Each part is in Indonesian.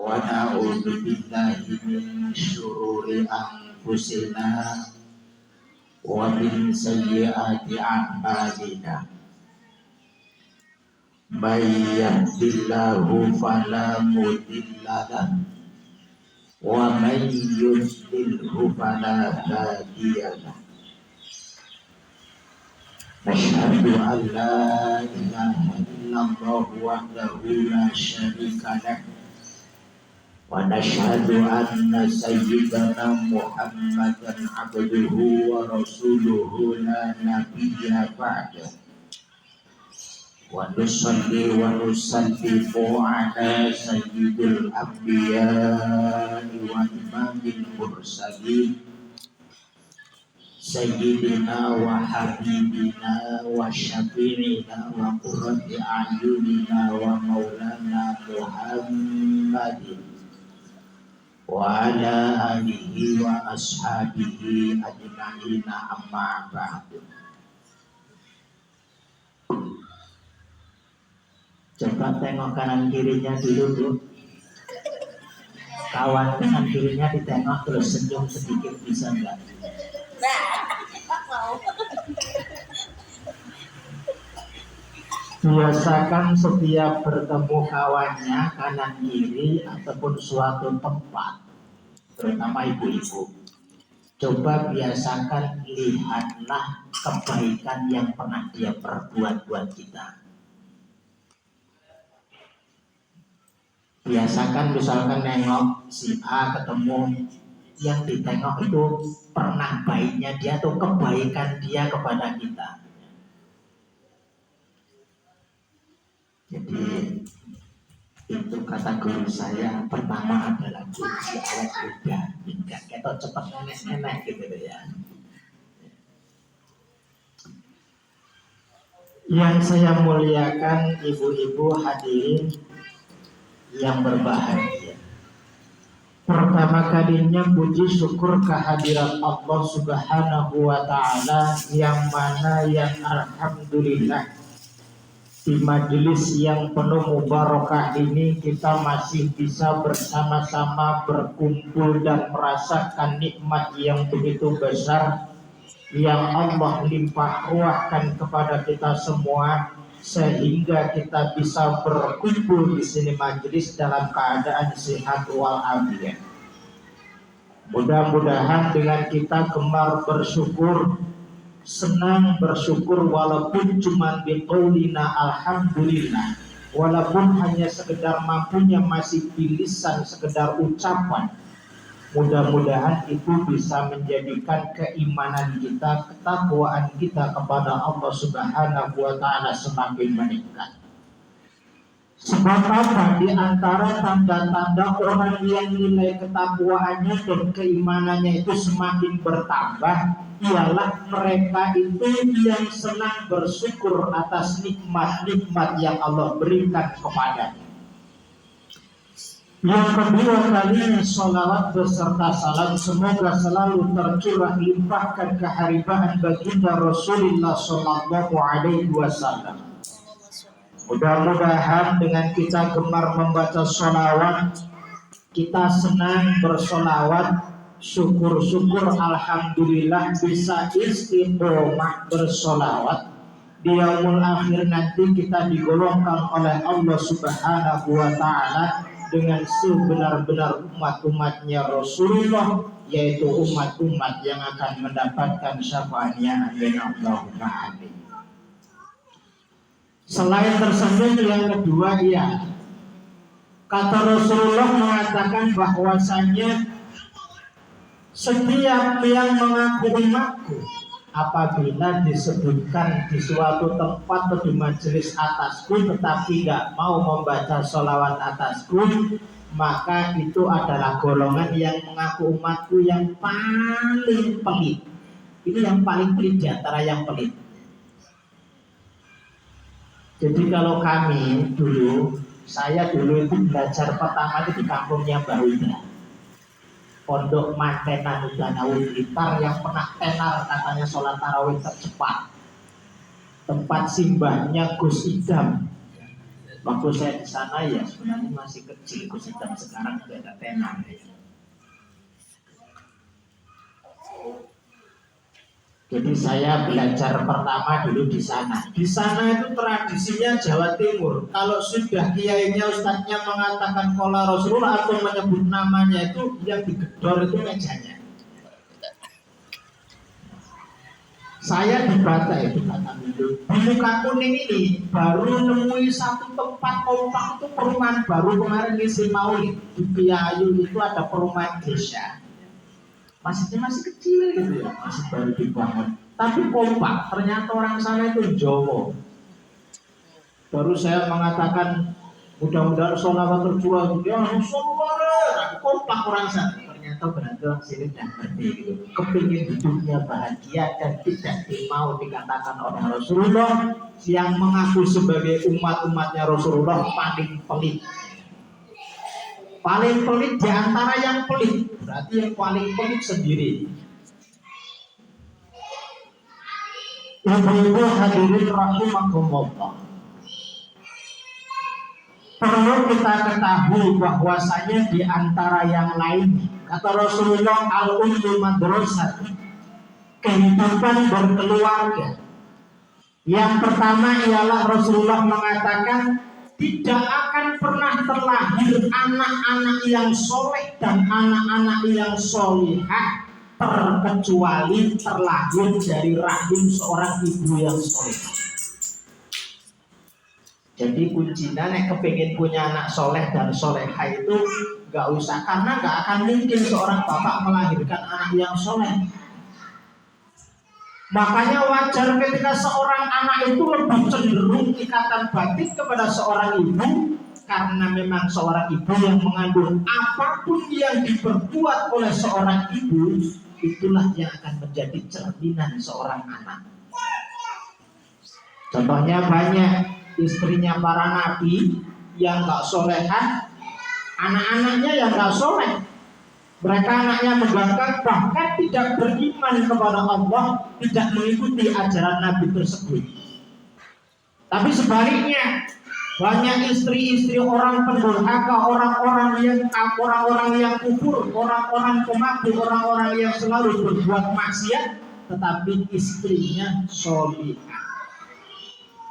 wa na'udzu billahi min syururi anfusina wa min sayyiati a'malina. May yahdihillahu fala mudilla lahu wa may yudlilhu fala hadiya lahu. Asyhadu an la ilaha illallah wahdahu la syarika lahu wa nashhadu anna sayyidana Muhammadan abduhu wa rasuluhu la nabiyya ba'dahu. Wa nusalli wa nusallimu ala sayyidil anbiya'i wa imamil mursalin sayyidina wa habibina wa syafi'ina wa qurrati a'yunina wa maulana Muhammadin wa ala alihi wa ashabihi ajma'ina amma ba'du. Coba tengok kanan kirinya dulu, Bu. Kawan kanan kirinya ditengok terus senyum sedikit, bisa enggak? Biasakan setiap bertemu kawannya kanan kiri ataupun suatu tempat, terutama ibu-ibu, coba biasakan lihatlah kebaikan yang pernah dia perbuat buat kita. Biasakan misalkan nengok si A ketemu, yang ditengok itu pernah baiknya dia atau kebaikan dia kepada kita. Jadi itu kata guru saya, pertama adalah kunci awet muda, hingga kita cepat nenek-nenek gitu ya. Yang saya muliakan ibu-ibu hadirin yang berbahagia, pertama kalinya puji syukur kehadiran Allah Subhanahu wa Ta'ala, yang mana yang alhamdulillah di majelis yang penuh mubarakah ini kita masih bisa bersama-sama berkumpul dan merasakan nikmat yang begitu besar yang Allah limpah ruahkan kepada kita semua, sehingga kita bisa berkumpul di sini majelis dalam keadaan sehat walafiat. Mudah-mudahan dengan kita gemar bersyukur, senang bersyukur, walaupun cuma biqaulina alhamdulillah, walaupun hanya sekedar mampunya masih bilisan, sekedar ucapan, mudah-mudahan itu bisa menjadikan keimanan kita, ketakwaan kita kepada Allah Subhanahu wa Ta'ala semakin meningkat. Sebab apa? Di antara tanda-tanda orang yang nilai ketakwaannya dan keimanannya itu semakin bertambah, ialah mereka itu yang senang bersyukur atas nikmat-nikmat yang Allah berikan kepadanya. Yang kedua kalinya, salawat beserta salam semoga selalu tercurah limpahkan keharibaan baginda Rasulullah Sallallahu Alaihi Wasallam. Mudah-mudahan dengan kita gemar membaca salawat, kita senang bersolawat, syukur-syukur alhamdulillah bisa istiqomah bersolawat, di yaumul akhir nanti kita digolongkan oleh Allah Subhanahu wa Ta'ala dengan sebenar-benar umat-umatnya Rasulullah, yaitu umat-umat yang akan mendapatkan syafaatnya. Amin Allahumma amin. Selain tersebut, yang kedua, ya, kata Rasulullah mengatakan bahwasanya setiap yang mengaku umatku, apabila disebutkan di suatu tempat atau di majelis atasku tetapi tidak mau membaca sholawat atasku, maka itu adalah golongan yang mengaku umatku yang paling pelit. Ini yang paling pelit di antara yang pelit. Jadi kalau kami dulu, saya dulu itu belajar pertama itu di kampungnya Mbah Wida, Pondok Mantenan Udanawi Blitar, yang pernah tenar katanya sholat tarawih tercepat, tempat simbahnya Gus Idam. Waktu saya di sana ya sebenarnya masih kecil, itu sekarang sudah ada tenan. Jadi saya belajar pertama dulu di sana. Di sana itu tradisinya Jawa Timur. Kalau sudah kiainya, ustadznya mengatakan qala Rasulullah atau menyebut namanya itu, yang digedor itu mejanya. Saya di Bata itu kata dulu. Di Muka Kuning ini baru nemui satu tempat kompak itu perumahan baru kemarin ngisi maulid. Di Piayu itu ada perumahan desa. Masih kecil gitu ya, masih baru dibangun. Tapi kompak, ternyata orang sana itu Jawa. Baru saya mengatakan mudah-mudahan sholawat tercurah gitu ya, sholawat, kompak orang sana. Ternyata berarti orang sini tidak ngerti gitu. Kepingin hidupnya bahagia dan tidak mau dikatakan oleh Rasulullah yang mengaku sebagai umat-umatnya Rasulullah paling pelit. Paling pelit di antara yang pelit, berarti yang paling pelit sendiri. Ibu-ibu hadirin rahimakumullah. Perlu kita ketahui bahwasanya di antara yang lain, kata Rasulullah, al-ummu madrasah, kehidupan berkeluarga. Yang pertama ialah Rasulullah mengatakan tidak akan pernah terlahir anak-anak yang soleh dan anak-anak yang solihah terkecuali terlahir dari rahim seorang ibu yang solehah. Jadi kuncinya nek kepingin punya anak soleh dan solehah itu nggak usah, karena nggak akan mungkin seorang bapak melahirkan anak yang soleh. Makanya wajar ketika seorang anak itu lebih cenderung ikatan batin kepada seorang ibu, karena memang seorang ibu yang mengandung, apapun yang diperbuat oleh seorang ibu, itulah yang akan menjadi cerminan seorang anak. Contohnya banyak istrinya para nabi yang gak solehan, anak-anaknya yang gak soleh. Mereka anaknya membangkang, bahkan tidak beriman kepada Allah, tidak mengikuti ajaran Nabi tersebut. Tapi sebaliknya, banyak istri-istri orang pendurhaka, orang-orang yang kufur, orang-orang pemabuk, orang-orang yang selalu berbuat maksiat, tetapi istrinya sholihah.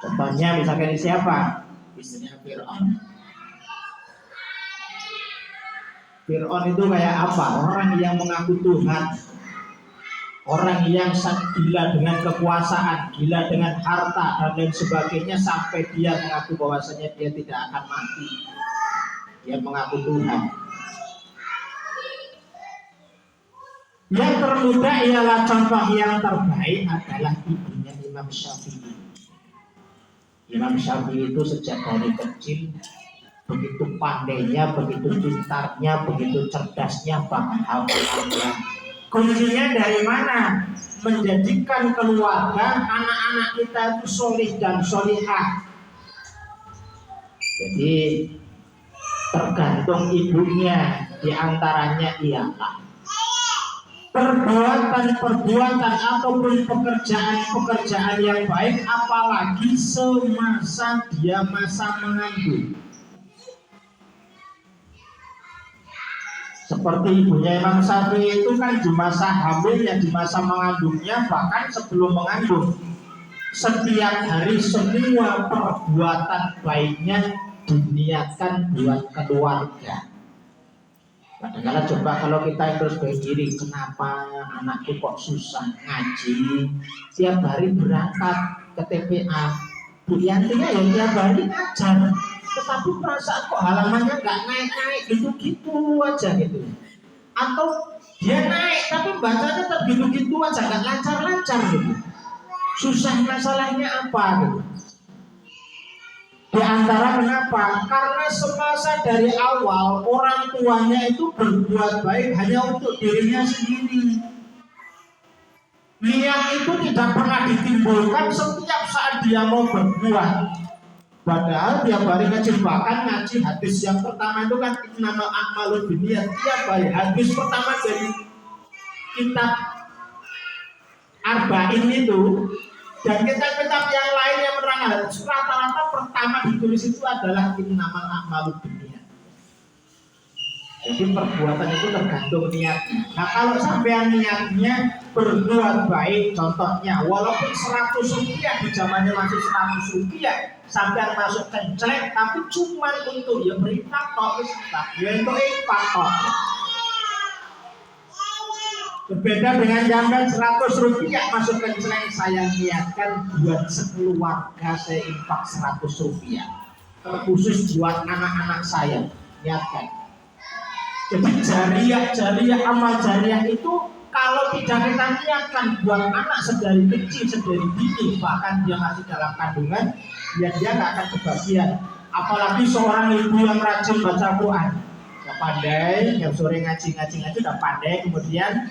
Contohnya misalkan siapa? Istrinya Fir'aun. Fir'aun itu kayak apa? Orang yang mengaku Tuhan, orang yang gila dengan kekuasaan, gila dengan harta dan lain sebagainya, sampai dia mengaku bahwasanya dia tidak akan mati. Dia mengaku Tuhan. Yang termuda ialah contoh yang terbaik adalah ibunya Imam Syafi'i. Imam Syafi'i itu sejak dari kecil begitu pandainya, begitu pintarnya, begitu cerdasnya, bahkan hafalannya. Kuncinya dari mana? Menjadikan keluarga, anak-anak kita itu solih dan solihah. Jadi tergantung ibunya, diantaranya ialah perbuatan ataupun pekerjaan yang baik, apalagi semasa dia masa mengandung. Seperti ibunya Imam Syafi'i itu kan di masa hamilnya, di masa mengandungnya, bahkan sebelum mengandung, setiap hari semua perbuatan baiknya diniatkan buat keluarga. Kadang-kadang coba kalau kita terus berpikir, kenapa anakku kok susah ngaji, tiap hari berangkat ke TPA, Bu Yantinya ya tiap hari ngajar, tetapi perasaan kok halamannya nggak naik-naik, gitu-gitu aja gitu. Atau dia naik tapi bacanya tetap gitu-gitu aja, nggak lancar-lancar gitu. Susah masalahnya apa gitu? Di antara kenapa? Karena semasa dari awal orang tuanya itu berbuat baik hanya untuk dirinya sendiri. Niat itu tidak pernah ditimbulkan setiap saat dia mau berbuat. Padahal tiap hari ngaji, bahkan ngaji hadis yang pertama itu kan nama a'malul binniyat. Tiap hari hadis pertama dari kitab Arba'in itu Dan kitab-kitab yang lain yang menerangkan rata-rata pertama ditulis itu adalah innamal a'malu binniyat. Jadi perbuatan itu tergantung niatnya. Nah kalau sampean niatnya berbuat baik, contohnya walaupun 100 rupiah di zamannya masih 100 rupiah, sampean masuk kencrek, tapi cuma untuk ya berita kok, ya untuk infak kok. Berbeda dengan jamban 100 rupiah masuk kencrek, saya niatkan buat sekeluarga saya infak 100 rupiah, terkhusus buat anak-anak saya, niatkan. Jadi jariah amal jariah itu kalau tidak kita niatkan buat anak sedari kecil, sedari dini, bahkan dia masih dalam kandungan, ya dia nggak akan kebagian. Apalagi seorang ibu yang rajin baca Quran, udah pandai, yang sore ngaji udah pandai, kemudian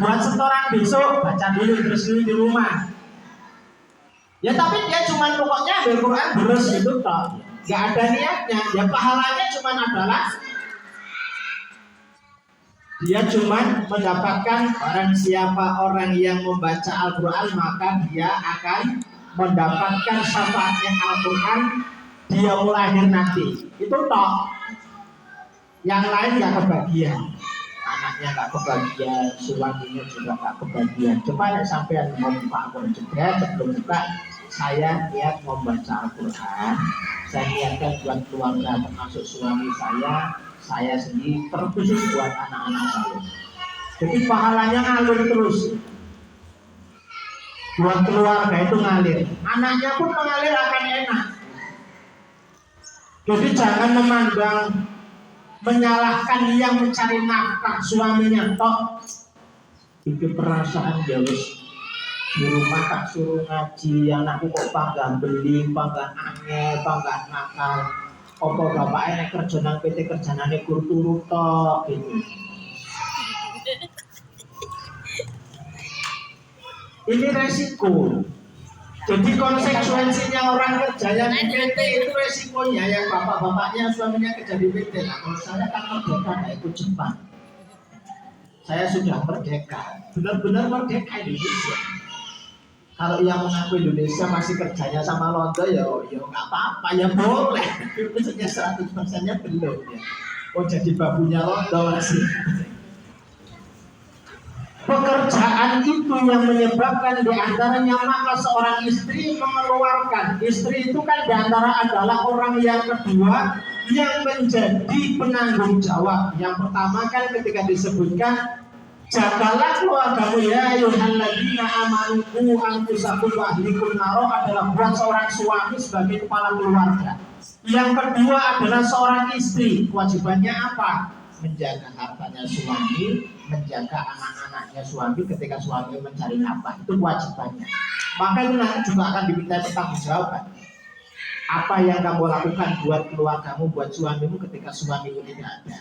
buat setoran besok baca dulu terus di rumah. Ya tapi dia cuma pokoknya ambil Quran terus itu toh, nggak ada niatnya. Ya pahalanya cuma adalah dia cuma mendapatkan barang siapa orang yang membaca Al-Quran maka dia akan mendapatkan syafaatnya Al-Quran dia lahir nanti. Itu toh. Yang lain gak kebagian. Anaknya gak kebagian, suaminya juga gak kebagian. Coba sampai membuka Al-Quran juga sebelum buka, saya niat membaca Al-Quran, saya niatkan buat keluarga termasuk suami saya sendiri, terkhusus buat anak-anak saya. Jadi pahalanya ngalir terus. Buat keluarga itu ngalir. Anaknya pun mengalir akan enak. Jadi jangan memandang, menyalahkan yang mencari nafkah suaminya tok. Itu perasaan jauh. Di rumah tak suruh ngaji, anakku kok panggang beli, panggang angel, panggang nakal. Apa bapaknya kerja nang PT kerjanane kur turu tok gitu. Ini resiko. Jadi konsekuensinya orang kerja yang di PT itu resikonya yang bapak-bapaknya suaminya kerja di PT. Nah, kalau saya kan merdeka, nah ikut Jepang. Saya sudah merdeka, benar-benar merdeka Indonesia. Kalau yang mengaku Indonesia masih kerjanya sama Londo ya nggak apa-apa, ya boleh. Maksudnya 100%-nya belum ya. Oh jadi babunya Londo masih. Pekerjaan itu yang menyebabkan diantaranya maka seorang istri mengeluarkan. Istri itu kan diantara adalah orang yang kedua yang menjadi penanggung jawab. Yang pertama kan ketika disebutkan jagalah keluargamu ya ayyuhalladzina amanu qu anfusakum wa ahlikum naro adalah buat seorang suami sebagai kepala keluarga. Yang kedua adalah seorang istri, kewajibannya apa? Menjaga hartanya suami, menjaga anak-anaknya suami ketika suami mencari nafkah, itu kewajibannya. Maka itu nanti juga akan diminta pertanggungjawaban. Apa yang kamu lakukan buat keluargamu, buat suamimu ketika suamimu tidak ada?